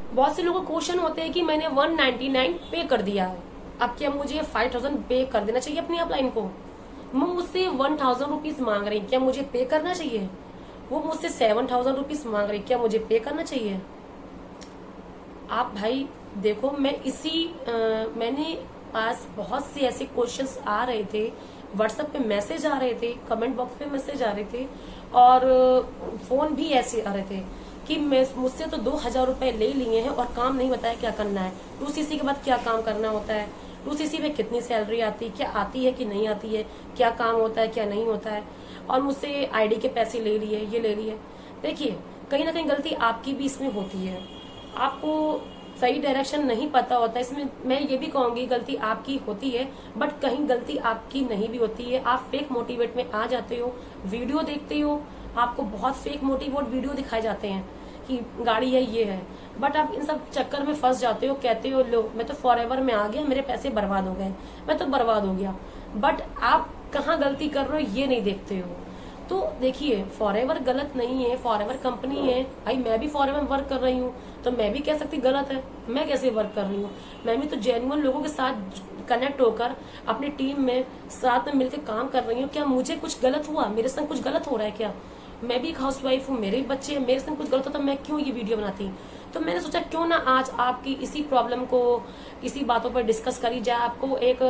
बहुत से लोगों को क्वेश्चन होते हैं कि मैंने 199 पे कर दिया है, अब क्या मुझे 5000 पे कर देना चाहिए अपनी अपलाइन को? वो मुझसे 1000 रुपीज मांग रही, क्या मुझे पे करना चाहिए? वो मुझसे 7000 रुपीज मांग रही, क्या मुझे पे करना चाहिए? आप भाई देखो, मैंने पास बहुत से ऐसे क्वेश्चंस आ रहे थे, व्हाट्सएप पे मैसेज आ रहे थे, कमेंट बॉक्स पे मैसेज आ रहे थे, और फोन भी ऐसे आ रहे थे कि मुझसे तो 2000 रुपए ले लिए हैं और काम नहीं बताया क्या करना है, 2cc के बाद क्या काम करना होता है, 2cc में कितनी सैलरी आती है, क्या आती है कि नहीं आती है, क्या काम होता है क्या नहीं होता है, और मुझसे आईडी के पैसे ले लिए, ये ले लिए। देखिए, कहीं ना कहीं गलती आपकी भी इसमें होती है, आपको सही डायरेक्शन नहीं पता होता। इसमें मैं ये भी कहूंगी गलती आपकी होती है, बट कहीं गलती आपकी नहीं भी होती है। आप फेक मोटिवेट में आ जाते हो, वीडियो देखते हो, आपको बहुत फेक मोटिवेट वीडियो दिखाए जाते हैं कि गाड़ी है ये है, बट आप इन सब चक्कर में फंस जाते हो, कहते हो लो मैं तो फॉरएवर में आ गया, मेरे पैसे बर्बाद हो गए, मैं तो बर्बाद हो गया। बट आप कहाँ गलती कर रहे हो ये नहीं देखते हो। तो देखिए, फॉरएवर गलत नहीं है, फॉरएवर कंपनी है भाई, मैं भी फॉरएवर वर्क कर रही हूँ, तो मैं भी कह सकती गलत है, मैं कैसे वर्क कर रही हूँ? मैं भी तो जेन्युइन लोगों के साथ कनेक्ट होकर अपनी टीम में साथ में मिलकर काम कर रही हूँ। क्या मुझे कुछ गलत हुआ? मेरे संग कुछ गलत हो रहा है क्या? मैं भी एक हाउस वाइफ हूँ, मेरे भी बच्चे हैं, मेरे संग कुछ गलत होता मैं क्यों ये वीडियो बनाती? तो मैंने सोचा क्यों ना आज आपकी इसी प्रॉब्लम को, इसी बातों पर डिस्कस करी जाए, आपको एक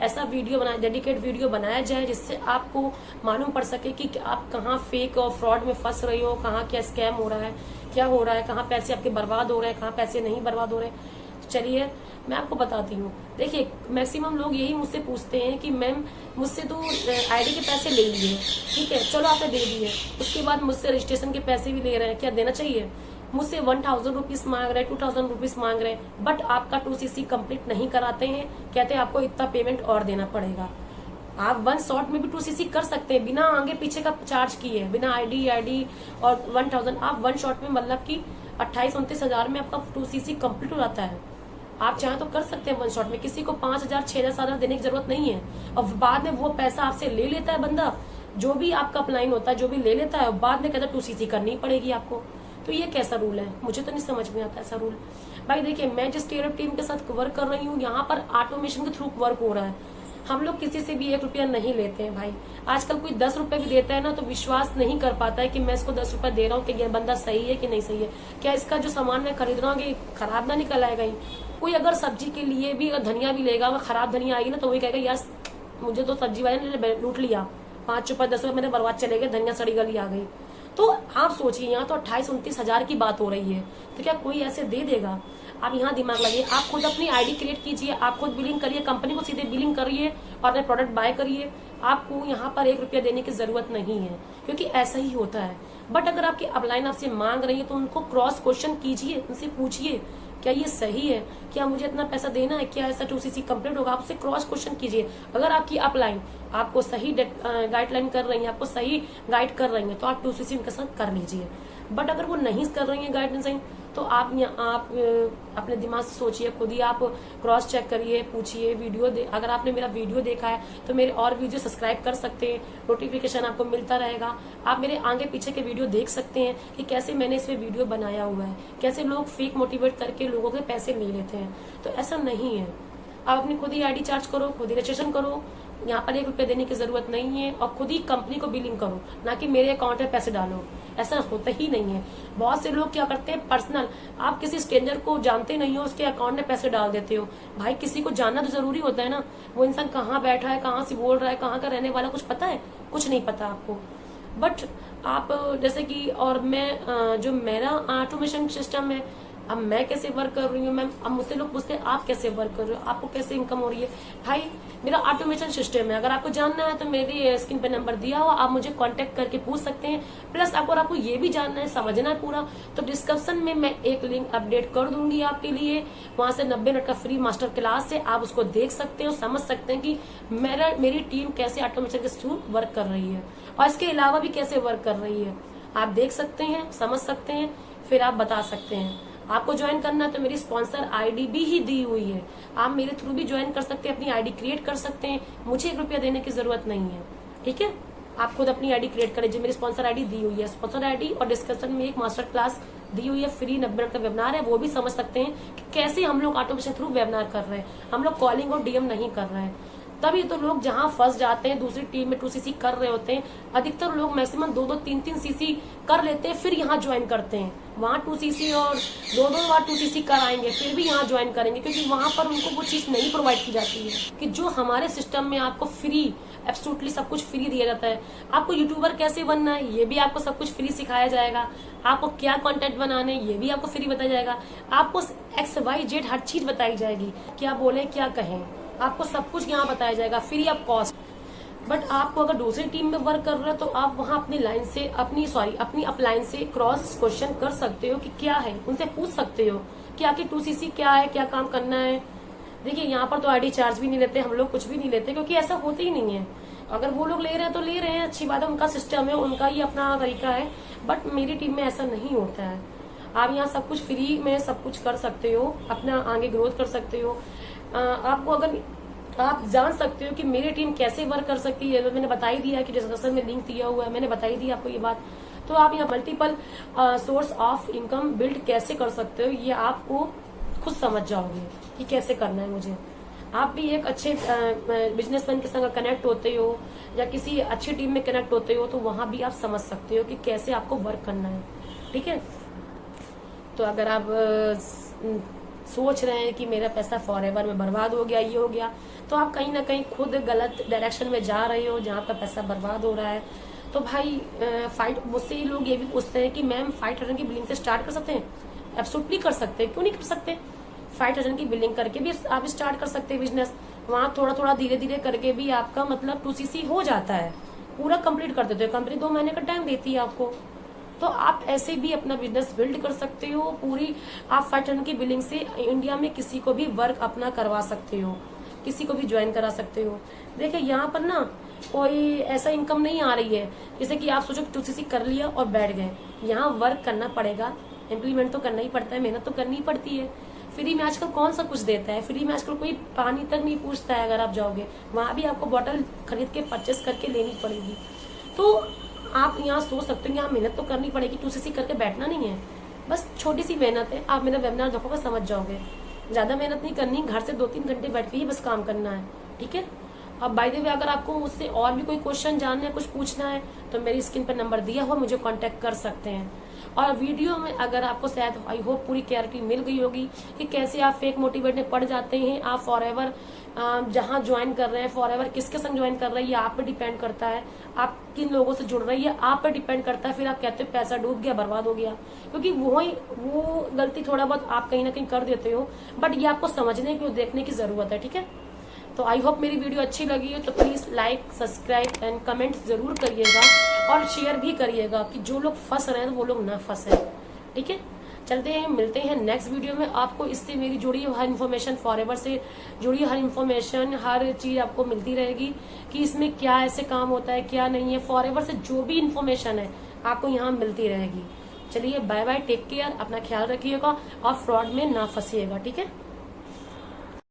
ऐसा वीडियो बनाया, डेडिकेट वीडियो बनाया जाए जिससे आपको मालूम पड़ सके कि आप कहाँ फेक और फ्रॉड में फंस रही हो, कहाँ क्या स्कैम हो रहा है, क्या हो रहा है, कहाँ पैसे आपके बर्बाद हो रहे हैं, कहाँ पैसे नहीं बर्बाद हो रहे हैं। चलिए मैं आपको बताती हूँ। देखिए, मैक्सिमम लोग यही मुझसे पूछते हैं कि मैम मुझसे तो आईडी के पैसे ले लिए, ठीक है चलो आपने दे दिए, उसके बाद मुझसे रजिस्ट्रेशन के पैसे भी ले रहे हैं, क्या देना चाहिए? मुझसे 1000 रुपीज मांग रहे हैं, 2000 रुपीज मांग रहे हैं, बट आपका 2cc कंप्लीट नहीं कराते हैं, कहते हैं आपको इतना पेमेंट और देना पड़ेगा। आप वन शॉट में भी 2cc कर सकते हैं बिना आगे पीछे का चार्ज किए, बिना आईडी और 1000 आप वन शॉट में, मतलब कि 28-29 हजार में आपका 2cc कंप्लीट हो जाता है। आप चाहें तो कर सकते हैं वन शॉट में, किसी को 5000, 6000, 7000 देने की जरूरत नहीं है। और बाद में वो पैसा आपसे ले लेता है बंदा, जो भी आपका अपलाइन होता है जो भी ले लेता है, बाद में कहता है 2cc करनी पड़ेगी आपको। तो ये कैसा रूल है? मुझे तो नहीं समझ में आता ऐसा रूल। भाई देखिए, मैं जिस टीम के साथ वर्क कर रही हूँ, यहाँ पर ऑटोमेशन के थ्रू वर्क हो रहा है, हम लोग किसी से भी 1 रुपया नहीं लेते हैं भाई। आजकल कोई 10 रुपए भी देता है ना तो विश्वास नहीं कर पाता है कि मैं इसको 10 रुपए दे रहा हूँ कि ये बंदा सही है कि नहीं सही है, क्या इसका जो सामान मैं खरीद रहा हूँ खराब ना निकल आएगा। कोई अगर सब्जी के लिए भी अगर धनिया भी लेगा, अगर खराब धनिया आएगी ना तो वही कहेगा यार मुझे तो सब्जी वाले ने लूट लिया, 5 रुपए 10 रुपए मेरे बर्बाद चले गए, धनिया सड़ी गली आ गई। तो आप सोचिए, यहाँ तो 28-29 हजार की बात हो रही है, तो क्या कोई ऐसे दे देगा? आप यहाँ दिमाग लगाइए, आप खुद अपनी आईडी क्रिएट कीजिए, आप खुद बिलिंग करिए, कंपनी को सीधे बिलिंग करिए और अपने प्रोडक्ट बाय करिए। आपको यहाँ पर 1 रुपया देने की जरूरत नहीं है, क्योंकि ऐसा ही होता है। बट अगर आपकी अपलाइन आपसे मांग रही है तो उनको क्रॉस क्वेश्चन कीजिए, उनसे पूछिए क्या ये सही है, क्या मुझे इतना पैसा देना है, क्या ऐसा 2cc कंप्लीट होगा? आपसे क्रॉस क्वेश्चन कीजिए। अगर आपकी अपलाइन आपको सही गाइडलाइन कर रही है, आपको सही गाइड कर रही है, तो आप 2cc उनके साथ कर लीजिए। बट अगर वो नहीं कर रही है गाइडलाइन, तो आप अपने दिमाग से सोचिए, खुद ही आप क्रॉस चेक करिए, पूछिए, वीडियो अगर आपने मेरा वीडियो देखा है तो मेरे और वीडियो सब्सक्राइब कर सकते हैं, नोटिफिकेशन आपको मिलता रहेगा। आप मेरे आगे पीछे के वीडियो देख सकते हैं कि कैसे मैंने इसमें वीडियो बनाया हुआ है, कैसे लोग फेक मोटिवेट करके लोगों के पैसे ले लेते हैं। तो ऐसा नहीं है, आप अपनी खुद ही आईडी चार्ज करो, खुद ही रजिस्ट्रेशन करो, यहाँ पर 1 रुपया देने की जरूरत नहीं है, और खुद ही कंपनी को बिलिंग करो, ना कि मेरे अकाउंट में पैसे डालो। ऐसा होता ही नहीं है। बहुत से लोग क्या करते हैं, पर्सनल, आप किसी स्ट्रेंजर को जानते नहीं हो, उसके अकाउंट में पैसे डाल देते हो। भाई किसी को जानना तो जरूरी होता है ना, वो इंसान कहाँ बैठा है, कहाँ से बोल रहा है, कहाँ का रहने वाला, कुछ पता है? कुछ नहीं पता आपको। बट आप जैसे कि, और मैं जो मेरा ऑटोमेशन सिस्टम है, अब मैं कैसे वर्क कर रही हूँ मैम, अब मुझसे लोग पूछते हैं आप कैसे वर्क कर रहे हो, आपको कैसे इनकम हो रही है। भाई मेरा ऑटोमेशन सिस्टम है, अगर आपको जानना है तो मेरी स्क्रीन पे नंबर दिया हुआ, आप मुझे कांटेक्ट करके पूछ सकते हैं। प्लस अगर आपको ये भी जानना है, समझना है पूरा, तो डिस्क्रिप्शन में मैं एक लिंक अपडेट कर दूंगी आपके लिए, वहां से 90 मिनट का फ्री मास्टर क्लास है, आप उसको देख सकते हो, समझ सकते हैं कि मेरी टीम कैसे ऑटोमेशन के थ्रू वर्क कर रही है, और इसके अलावा भी कैसे वर्क कर रही है। आप देख सकते हैं, समझ सकते हैं, फिर आप बता सकते हैं। आपको ज्वाइन करना है तो मेरी स्पॉन्सर आईडी भी ही दी हुई है, आप मेरे थ्रू भी ज्वाइन कर सकते हैं, अपनी आईडी क्रिएट कर सकते हैं, मुझे 1 रुपया देने की जरूरत नहीं है। ठीक है, आप खुद अपनी आईडी क्रिएट करें, जो मेरी स्पॉन्सर आईडी दी हुई है, स्पॉन्सर आईडी और डिस्क्रिप्शन में एक मास्टर क्लास दी हुई है फ्री 90 मिनट का वेबिनार है, वो भी समझ सकते हैं कि कैसे हम लोग ऑटोमेशन थ्रू वेबिनार कर रहे हैं, हम लोग कॉलिंग और डीएम नहीं कर रहे हैं। तभी तो लोग जहां फंस जाते हैं, दूसरी टीम में 2cc कर रहे होते हैं, अधिकतर लोग मैक्सिमम 2-2, 3-3 cc कर लेते हैं, फिर यहाँ ज्वाइन करते हैं। वहां 2cc और 2-2 बार 2cc कर आएंगे, फिर भी यहाँ ज्वाइन करेंगे, क्योंकि वहां पर उनको वो चीज नहीं प्रोवाइड की जाती है कि जो हमारे सिस्टम में आपको फ्री, एब्सोल्युटली सब कुछ फ्री दिया जाता है। आपको यूट्यूबर कैसे बनना है, ये भी आपको सब कुछ फ्री सिखाया जाएगा। आपको क्या कंटेंट बनाने, ये भी आपको फ्री बताया जाएगा। आपको XYZ हर चीज बताई जाएगी, क्या बोले क्या कहें, आपको सब कुछ यहाँ बताया जाएगा फ्री ऑफ कॉस्ट। बट आपको अगर दूसरी टीम में वर्क कर रहे हो तो आप वहाँ अपनी लाइन से अपनी अपलाइन से क्रॉस क्वेश्चन कर सकते हो कि क्या है, उनसे पूछ सकते हो कि आखिर 2cc क्या है, क्या काम करना है। देखिए यहाँ पर तो आईडी चार्ज भी नहीं लेते, हम लोग कुछ भी नहीं लेते, क्योंकि ऐसा होता ही नहीं है। अगर वो लोग ले रहे हैं तो ले रहे हैं, अच्छी बात है, उनका सिस्टम है, उनका ही अपना तरीका है। बट मेरी टीम में ऐसा नहीं होता है। आप यहाँ सब कुछ फ्री में सब कुछ कर सकते हो, अपना आगे ग्रोथ कर सकते हो। आपको अगर आप जान सकते हो कि मेरी टीम कैसे वर्क कर सकती है, मैंने बता ही दिया कि डिस्क्रिप्शन में लिंक दिया हुआ है, मैंने बताई दी आपको ये बात। तो आप यहाँ multiple source of income build कैसे कर सकते हो, ये आपको खुद समझ जाओगे कि कैसे करना है मुझे। आप भी एक अच्छे बिजनेसमैन के संग कनेक्ट होते हो या किसी अच्छी टीम में कनेक्ट होते हो, तो वहां भी आप समझ सकते हो कि कैसे आपको वर्क करना है। ठीक है, तो अगर आप सोच रहे हैं कि मेरा पैसा फॉरएवर में बर्बाद हो गया, ये हो गया, तो आप कहीं ना कहीं खुद गलत डायरेक्शन में जा रहे हो, जहाँ पर पैसा बर्बाद हो रहा है। तो भाई मुझसे ही लोग ये भी पूछते हैं कि मैम 5,000 की बिलिंग से स्टार्ट कर सकते हैं? एब्सोल्युटली कर सकते हैं, क्यों नहीं कर सकते। 5,000 की बिलिंग करके भी आप स्टार्ट कर सकते हैं बिजनेस। वहाँ थोड़ा थोड़ा धीरे धीरे करके भी आपका मतलब 2cc हो जाता है, पूरा कंप्लीट कर देते हो। कंपनी 2 महीने का टाइम देती है आपको, तो आप ऐसे भी अपना बिजनेस बिल्ड कर सकते हो। पूरी आप 5,000 की बिलिंग से इंडिया में किसी को भी वर्क अपना करवा सकते हो, किसी को भी ज्वाइन करा सकते हो। देखिए यहाँ पर ना कोई ऐसा इनकम नहीं आ रही है जैसे कि आप सोचो 2cc कर लिया और बैठ गए। यहाँ वर्क करना पड़ेगा, इम्प्लीमेंट तो करना ही पड़ता है, मेहनत तो करनी ही पड़ती है। फ्री में आजकल कौन सा कुछ देता है, फ्री में आजकल कोई पानी तक नहीं पूछता है। अगर आप जाओगे वहां भी आपको बोतल खरीद के परचेस करके लेनी पड़ेगी। तो आप यहाँ सोच सकते हो यहाँ मेहनत तो करनी पड़ेगी, 2cc करके बैठना नहीं है, बस छोटी सी मेहनत है। आप मेरा वेबिनार देखोगे समझ जाओगे, ज्यादा मेहनत नहीं करनी, घर से 2-3 घंटे बैठ के ही बस काम करना है। ठीक है, अब बाय द वे अगर आपको मुझसे और भी कोई क्वेश्चन जानना है, कुछ पूछना है, तो मेरी स्क्रीन पर नंबर दिया हुआ, मुझे कांटेक्ट कर सकते हैं। और वीडियो में अगर आपको शायद आई होप पूरी क्लैरिटी मिल गई होगी कि कैसे आप फेक मोटिवेट में पड़ जाते हैं। आप फॉरएवर जहां ज्वाइन कर रहे हैं, फॉरएवर किसके संग ज्वाइन कर रहे हैं, ये आप पे डिपेंड करता है। आप किन लोगों से जुड़ रही है आप पे डिपेंड करता है। फिर आप कहते हो पैसा डूब गया, बर्बाद हो गया, क्योंकि वो गलती थोड़ा बहुत आप कहीं ना कहीं कर देते हो। बट ये आपको समझने की और देखने की जरूरत है। ठीक है, तो आई होप मेरी वीडियो अच्छी लगी हो तो please like, subscribe and comment जरूर करिएगा और शेयर भी करिएगा कि जो लोग फंस रहे हैं वो लोग ना फंसे। ठीक है, चलते हैं, मिलते हैं नेक्स्ट वीडियो में। आपको इससे मेरी जुड़ी हर इन्फॉर्मेशन, फॉरएवर से जुड़ी हर इन्फॉर्मेशन, हर चीज आपको मिलती रहेगी कि इसमें क्या ऐसे काम होता है, क्या नहीं है। फॉरएवर से जो भी इन्फॉर्मेशन है आपको यहाँ मिलती रहेगी। चलिए बाय बाय, टेक केयर, अपना ख्याल रखिएगा और फ्रॉड में ना फंसिएगा। ठीक है।